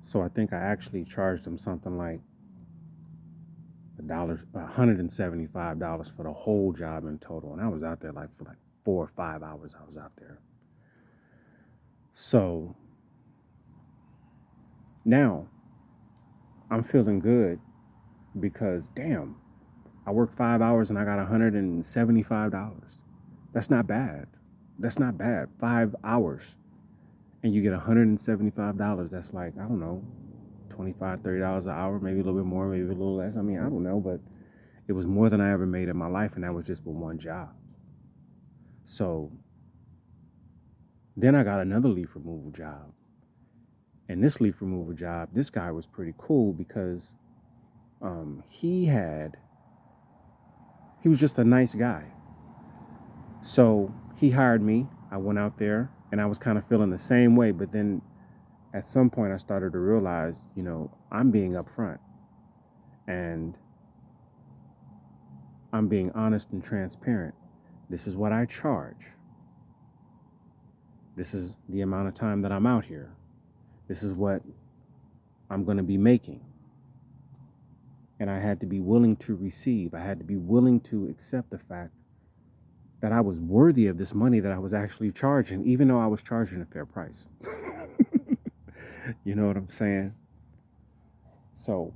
So I think I actually charged him something like $175 for the whole job in total. And I was out there like for like 4 or 5 hours. I was out there. So now I'm feeling good because damn, I worked 5 hours and I got $175. That's not bad. That's not bad. 5 hours and you get $175. That's like, I don't know, $25, $30 an hour, maybe a little bit more, maybe a little less. I mean, I don't know, but it was more than I ever made in my life, and that was just with one job. So then I got another leaf removal job. And this leaf removal job, this guy was pretty cool because he was just a nice guy. So he hired me. I went out there and I was kind of feeling the same way. But then at some point I started to realize, I'm being upfront and I'm being honest and transparent. This is what I charge. This is the amount of time that I'm out here. This is what I'm going to be making. And I had to be willing to receive. I had to be willing to accept the fact that I was worthy of this money that I was actually charging, even though I was charging a fair price. You know what I'm saying? So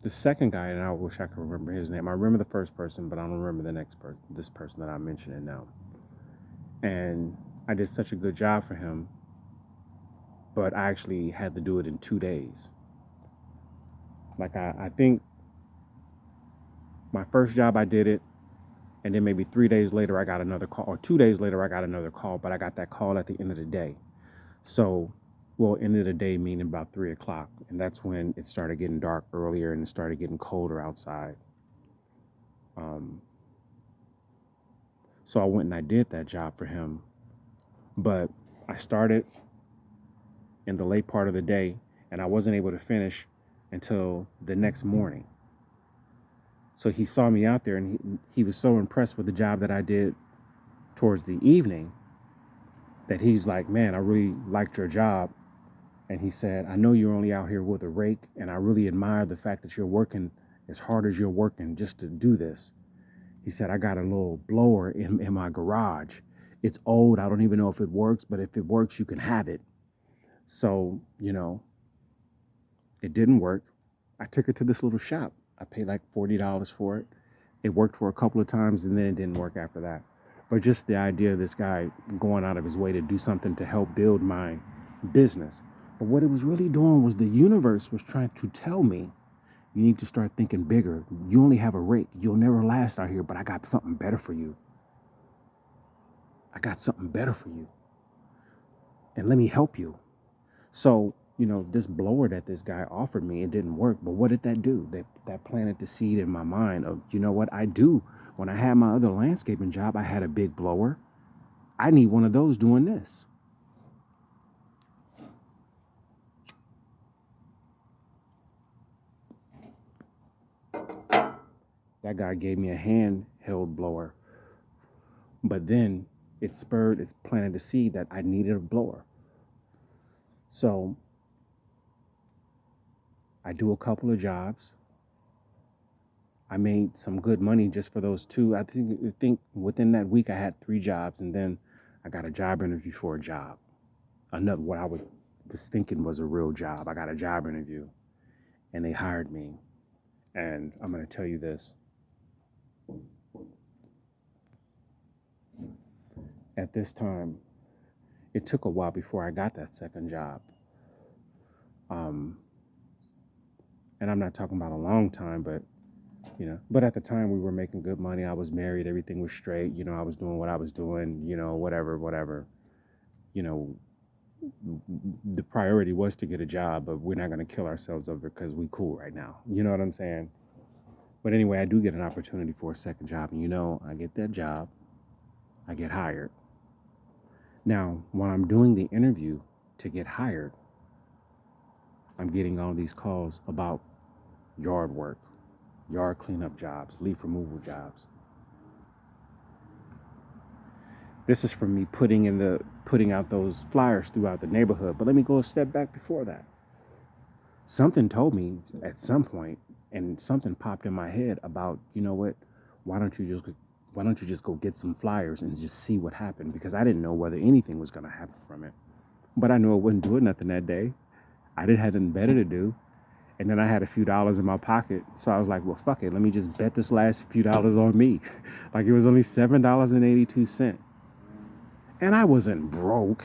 the second guy, and I wish I could remember his name. I remember the first person, but I don't remember the next person, this person that I'm mentioning now. And I did such a good job for him, but I actually had to do it in 2 days. Like I think my first job I did it, and then maybe 3 days later I got another call, or 2 days later I got another call, but I got that call at the end of the day. So, well, end of the day meaning about 3 o'clock, and that's when it started getting dark earlier and it started getting colder outside. So I went and I did that job for him, but I started in the late part of the day, and I wasn't able to finish until the next morning. So he saw me out there, and he was so impressed with the job that I did towards the evening that he's like, man, I really liked your job. And he said, I know you're only out here with a rake, and I really admire the fact that you're working as hard as you're working just to do this. He said, I got a little blower in my garage. It's old. I don't even know if it works, but if it works, you can have it. So, it didn't work. I took it to this little shop. I paid like $40 for it. It worked for a couple of times, and then it didn't work after that. But just the idea of this guy going out of his way to do something to help build my business. But what it was really doing was the universe was trying to tell me, you need to start thinking bigger. You only have a rake. You'll never last out here, but I got something better for you. I got something better for you. And let me help you. So, this blower that this guy offered me, it didn't work. But what did that do? That planted the seed in my mind of, you know what I do? When I had my other landscaping job, I had a big blower. I need one of those doing this. That guy gave me a handheld blower. But then it planted the seed that I needed a blower. So I do a couple of jobs. I made some good money just for those two. I think within that week I had 3 jobs, and then I got a job interview for a job. Another what I was thinking was a real job. I got a job interview, and they hired me. And I'm going to tell you this. At this time, it took a while before I got that second job. And I'm not talking about a long time, but but at the time we were making good money. I was married, everything was straight. I was doing what I was doing, whatever. The priority was to get a job, but we're not going to kill ourselves over it because we cool right now. You know what I'm saying? But anyway, I do get an opportunity for a second job, and I get that job, I get hired. Now, when I'm doing the interview to get hired, I'm getting all these calls about yard work, yard cleanup jobs, leaf removal jobs. This is from me putting putting out those flyers throughout the neighborhood. But let me go a step back before that. Something told me at some point, and something popped in my head about, you know what, why don't you just go get some flyers and just see what happened? Because I didn't know whether anything was going to happen from it. But I knew I wasn't doing nothing that day. I didn't have nothing better to do. And then I had a few dollars in my pocket. So I was like, well, fuck it. Let me just bet this last few dollars on me. Like it was only $7.82. And I wasn't broke.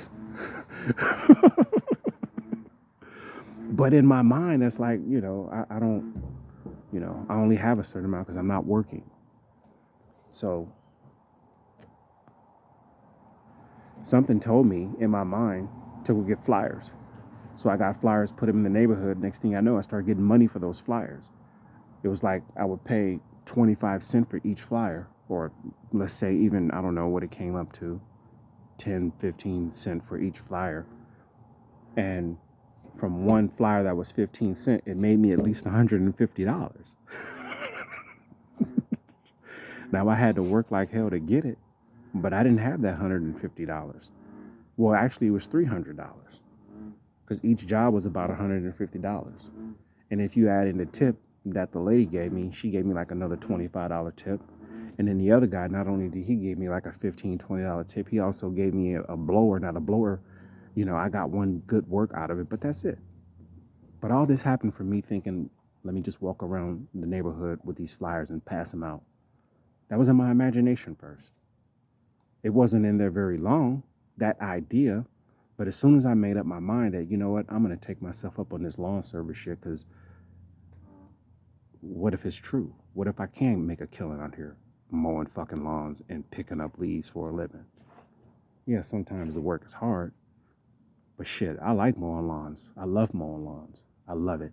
But in my mind, that's like, I don't, I only have a certain amount because I'm not working. So something told me in my mind to go get flyers. So I got flyers, put them in the neighborhood. Next thing I know, I started getting money for those flyers. It was like I would pay 25 cents for each flyer, or let's say even, I don't know what it came up to, 10, 15 cents for each flyer. And from one flyer that was 15 cents, it made me at least $150. Now I had to work like hell to get it, but I didn't have that $150. Well, actually it was $300 because each job was about $150. And if you add in the tip that the lady gave me, she gave me like another $25 tip. And then the other guy, not only did he give me like a $15, $20 tip, he also gave me a blower. Now the blower, I got one good work out of it, but that's it. But all this happened for me thinking, let me just walk around the neighborhood with these flyers and pass them out. That was in my imagination first. It wasn't in there very long, that idea. But as soon as I made up my mind that, you know what, I'm going to take myself up on this lawn service shit, because what if it's true? What if I can make a killing out here mowing fucking lawns and picking up leaves for a living? Yeah, sometimes the work is hard, but shit, I like mowing lawns. I love mowing lawns. I love it.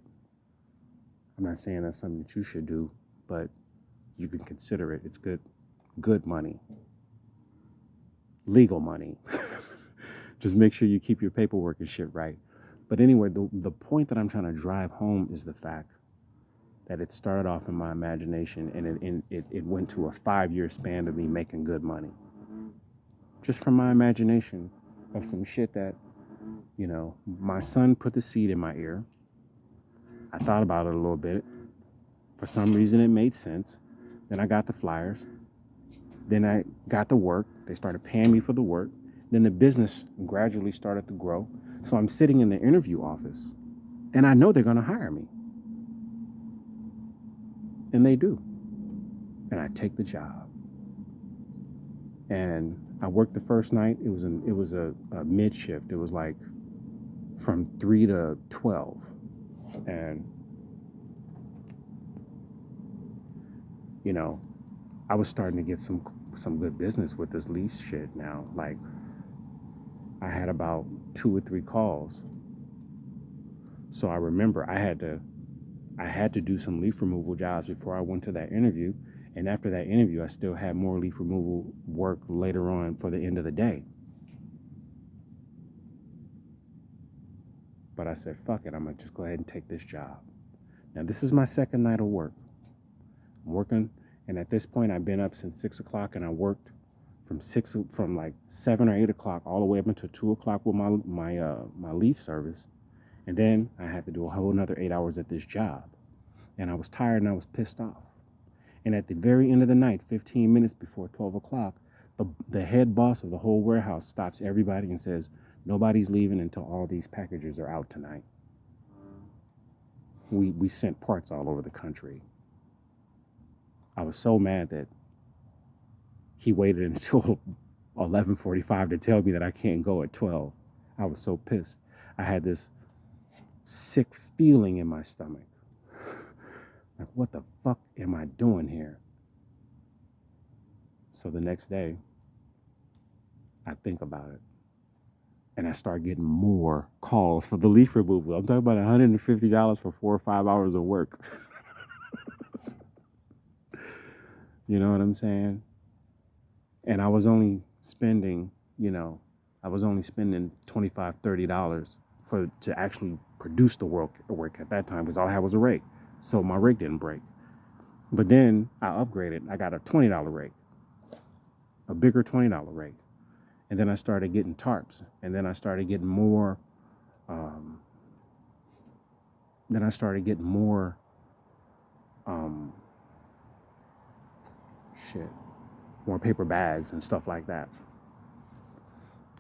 I'm not saying that's something that you should do, but you can consider it. It's good money, legal money. Just make sure you keep your paperwork and shit right. But anyway, the point that I'm trying to drive home is the fact that it started off in my imagination, and it went to a 5-year span of me making good money. Just from my imagination of some shit that, my son put the seed in my ear. I thought about it a little bit. For some reason, it made sense. Then I got the flyers. Then I got the work. They started paying me for the work. Then the business gradually started to grow. So I'm sitting in the interview office, and I know they're going to hire me. And they do. And I take the job. And I worked the first night. It was a mid shift. It was like from 3 to 12. And, I was starting to get some good business with this lease shit now. Like, I had about 2 or 3 calls. So I remember I had to do some leaf removal jobs before I went to that interview. And after that interview, I still had more leaf removal work later on for the end of the day. But I said, fuck it, I'm going to just go ahead and take this job. Now, this is my second night of work. I'm working, and at this point, I've been up since 6 o'clock, and I worked from like 7 or 8 o'clock all the way up until 2 o'clock with my leaf service. And then I had to do a whole another 8 hours at this job. And I was tired and I was pissed off. And at the very end of the night, 15 minutes before 12 o'clock, the head boss of the whole warehouse stops everybody and says, nobody's leaving until all these packages are out tonight. We sent parts all over the country. I was so mad that he waited until 11:45 to tell me that I can't go at 12. I was so pissed. I had this sick feeling in my stomach. Like, what the fuck am I doing here? So the next day, I think about it. And I start getting more calls for the leaf removal. I'm talking about $150 for 4 or 5 hours of work. You know what I'm saying? And I was only spending, $25, $30 to actually produce the work at that time, because all I had was a rake. So my rake didn't break. But then I upgraded. I got a $20 rake, a bigger $20 rake. And then I started getting tarps. And then I started getting more, um, then I started getting more, um, shit, more paper bags and stuff like that.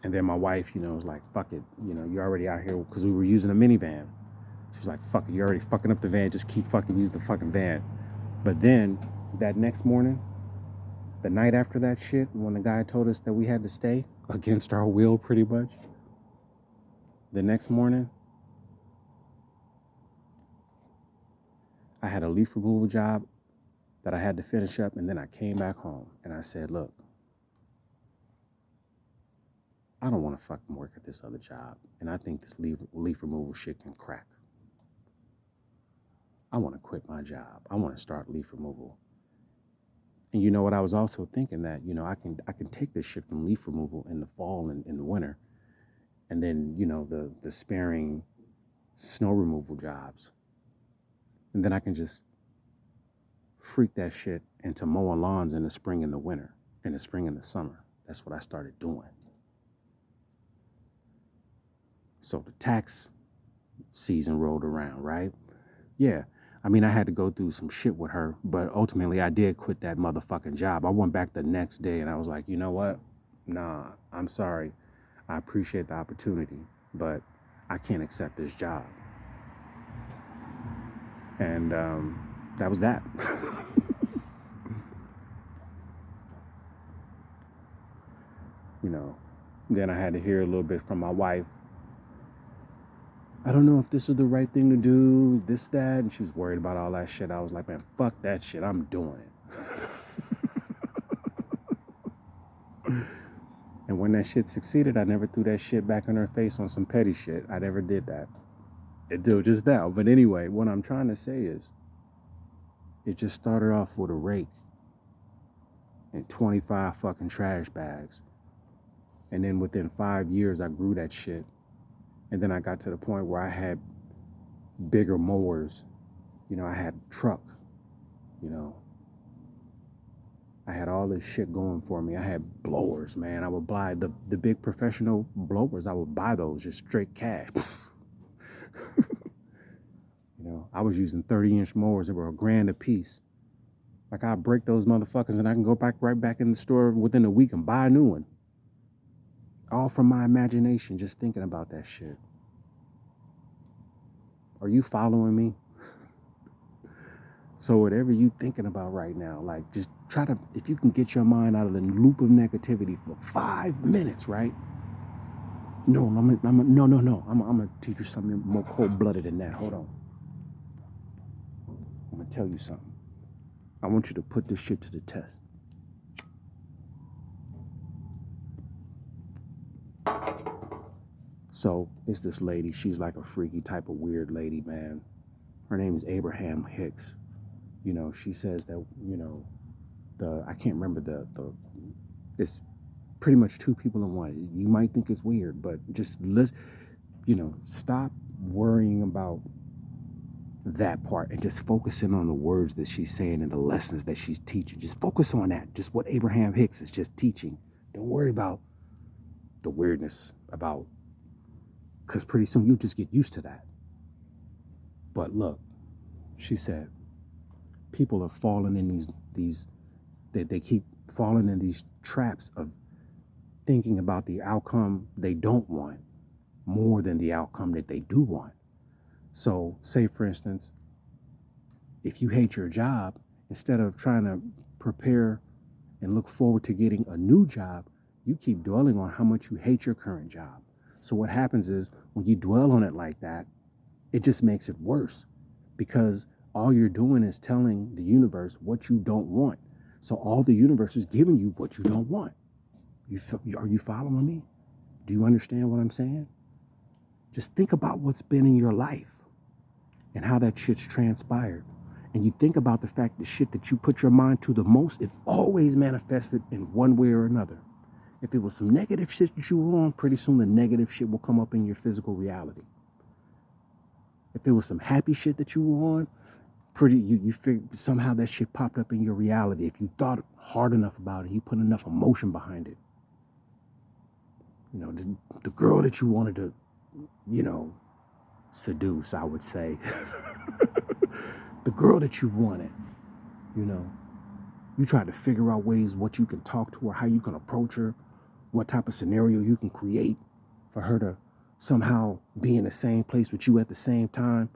And then my wife, was like, fuck it. You're already out here, because we were using a minivan. She was like, fuck it, you're already fucking up the van. Just keep fucking using the fucking van. But then that next morning, the night after that shit, when the guy told us that we had to stay against our will pretty much, the next morning, I had a leaf removal job that I had to finish up, and then I came back home and I said, look, I don't want to fucking work at this other job, and I think this leaf removal shit can crack. I want to quit my job. I want to start leaf removal. And you know what? I was also thinking that, I can take this shit from leaf removal in the fall and in the winter, and then, the sparing snow removal jobs. And then I can just freak that shit into mowing lawns in the spring and the winter, in the spring and the summer. That's what I started doing. So the tax season rolled around, right? Yeah. I mean, I had to go through some shit with her, but ultimately I did quit that motherfucking job. I went back the next day and I was like, you know what? Nah, I'm sorry. I appreciate the opportunity, but I can't accept this job. And that was that. Then I had to hear a little bit from my wife. I don't know if this is the right thing to do, this, that. And she was worried about all that shit. I was like, man, fuck that shit. I'm doing it. And when that shit succeeded, I never threw that shit back in her face on some petty shit. I never did that. It do just now. But anyway, what I'm trying to say is, it just started off with a rake and 25 fucking trash bags. And then within 5 years, I grew that shit. And then I got to the point where I had bigger mowers. I had truck, I had all this shit going for me. I had blowers, man. I would buy the big professional blowers. I would buy those just straight cash. I was using 30-inch mowers that were $1,000 a piece. Like, I break those motherfuckers and I can go right back in the store within a week and buy a new one. All from my imagination, just thinking about that shit. Are you following me? So whatever you thinking about right now, like, just try to, if you can get your mind out of the loop of negativity for 5 minutes, right? No, I'm gonna teach you something more cold-blooded than that. Hold on. I'm gonna tell you something. I want you to put this shit to the test. So it's this lady. She's like a freaky type of weird lady, man. Her name is Abraham Hicks. She says that, I can't remember it's pretty much two people in one. You might think it's weird, but just stop worrying about that part and just focusing on the words that she's saying and the lessons that she's teaching. Just focus on that. Just what Abraham Hicks is just teaching. Don't worry about the weirdness because pretty soon you'll just get used to that. But look, she said, people are falling in these they keep falling in these traps of thinking about the outcome they don't want more than the outcome that they do want. So say, for instance, if you hate your job, instead of trying to prepare and look forward to getting a new job, you keep dwelling on how much you hate your current job. So what happens is, when you dwell on it like that, it just makes it worse, because all you're doing is telling the universe what you don't want. So all the universe is giving you what you don't want. Are you following me? Do you understand what I'm saying? Just think about what's been in your life and how that shit's transpired. And you think about the fact the shit that you put your mind to the most, it always manifested in one way or another. If it was some negative shit that you were on, pretty soon the negative shit will come up in your physical reality. If it was some happy shit that you were on, you figure somehow that shit popped up in your reality. If you thought hard enough about it, you put enough emotion behind it. the girl that you wanted to, seduce, I would say. The girl that you wanted, you know. You try to figure out ways what you can talk to her, how you can approach her, what type of scenario you can create for her to somehow be in the same place with you at the same time.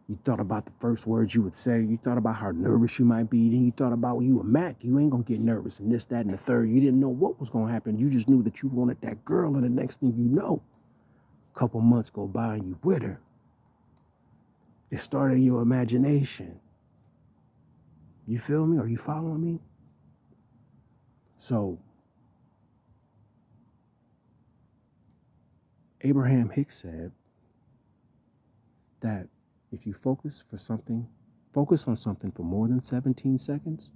You thought about the first words you would say. You thought about how nervous you might be. Then you thought about, well, you a Mac. You ain't going to get nervous and this, that, and the third. You didn't know what was going to happen. You just knew that you wanted that girl. And the next thing you know, a couple months go by and you with her. It started your imagination. You feel me? Are you following me? So, Abraham Hicks said that if you focus on something for more than 17 seconds,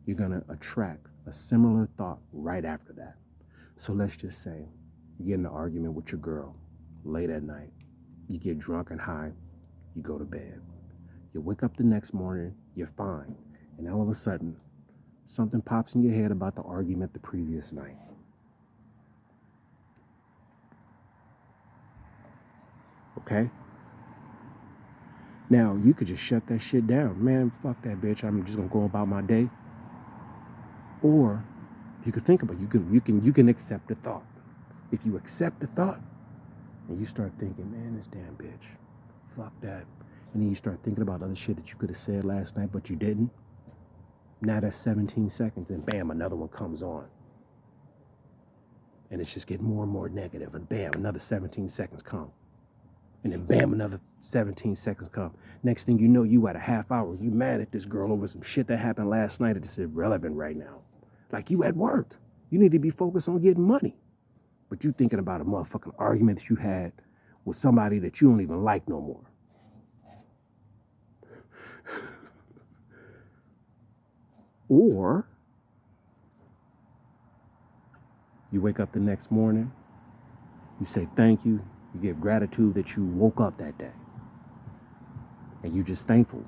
you're going to attract a similar thought right after that. So let's just say you get in an argument with your girl late at night. You get drunk and high. You go to bed. You wake up the next morning. You're fine. And all of a sudden, something pops in your head about the argument the previous night. Okay? Now, you could just shut that shit down. Man, fuck that bitch. I'm just going to go about my day. Or you could think about it. You can accept the thought. If you accept the thought and you start thinking, man, this damn bitch, fuck that. And then you start thinking about other shit that you could have said last night, but you didn't. Now that's 17 seconds and bam, another one comes on. And it's just getting more and more negative. And bam, another 17 seconds come. And then bam, another 17 seconds come. Next thing you know, you at a half hour. You mad at this girl over some shit that happened last night that's irrelevant right now. Like you at work. You need to be focused on getting money. But you thinking about a motherfucking argument that you had with somebody that you don't even like no more. Or you wake up the next morning, you say thank you, you give gratitude that you woke up that day. And you just thankful.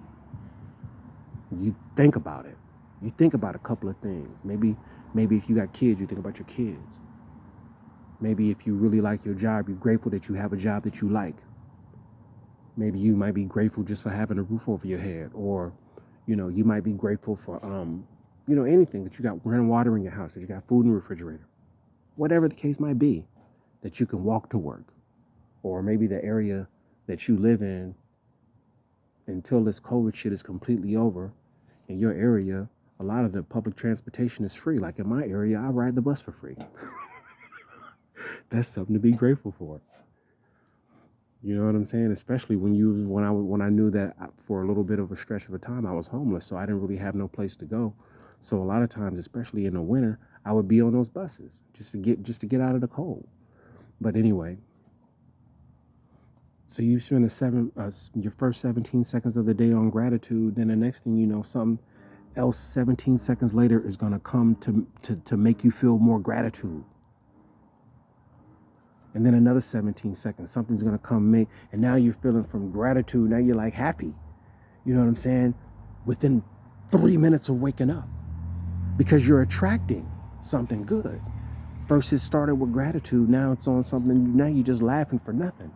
You think about it. You think about a couple of things. Maybe if you got kids, you think about your kids. Maybe if you really like your job, you're grateful that you have a job that you like. Maybe you might be grateful just for having a roof over your head. Or, you might be grateful for, anything, that you got running water in your house, that you got food in the refrigerator. Whatever the case might be, that you can walk to work. Or maybe the area that you live in, until this COVID shit is completely over, in your area, a lot of the public transportation is free. Like in my area, I ride the bus for free. That's something to be grateful for. You know what I'm saying? Especially when I knew that for a little bit of a stretch of a time I was homeless, so I didn't really have no place to go. So a lot of times, especially in the winter, I would be on those buses just to get out of the cold. But anyway, so you spend your first 17 seconds of the day on gratitude, then the next thing you know, something else 17 seconds later is going to come to make you feel more gratitude. And then another 17 seconds, something's going to come and now you're feeling from gratitude. Now you're like happy. You know what I'm saying? Within 3 minutes of waking up, because you're attracting something good. First it started with gratitude. Now it's on something. Now you're just laughing for nothing.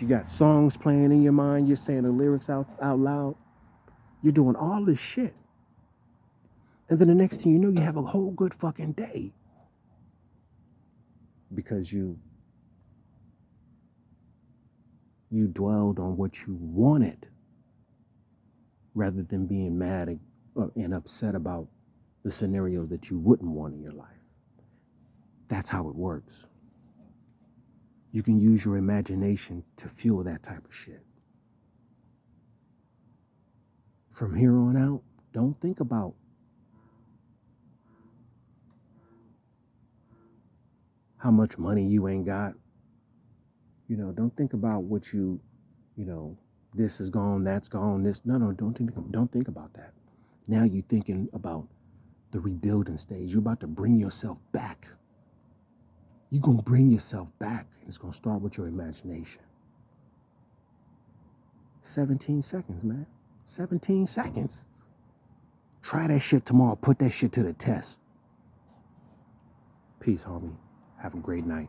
You got songs playing in your mind. You're saying the lyrics out loud. You're doing all this shit. And then the next thing you know, you have a whole good fucking day. Because you dwelled on what you wanted rather than being mad and upset about the scenarios that you wouldn't want in your life. That's how it works. You can use your imagination to fuel that type of shit. From here on out, don't think about how much money you ain't got. Don't think about what this is gone, that's gone, this. No, don't think about that. Now you're thinking about the rebuilding stage. You're about to bring yourself back. You're going to bring yourself back. And it's going to start with your imagination. 17 seconds, man. 17 seconds. Try that shit tomorrow. Put that shit to the test. Peace, homie. Have a great night.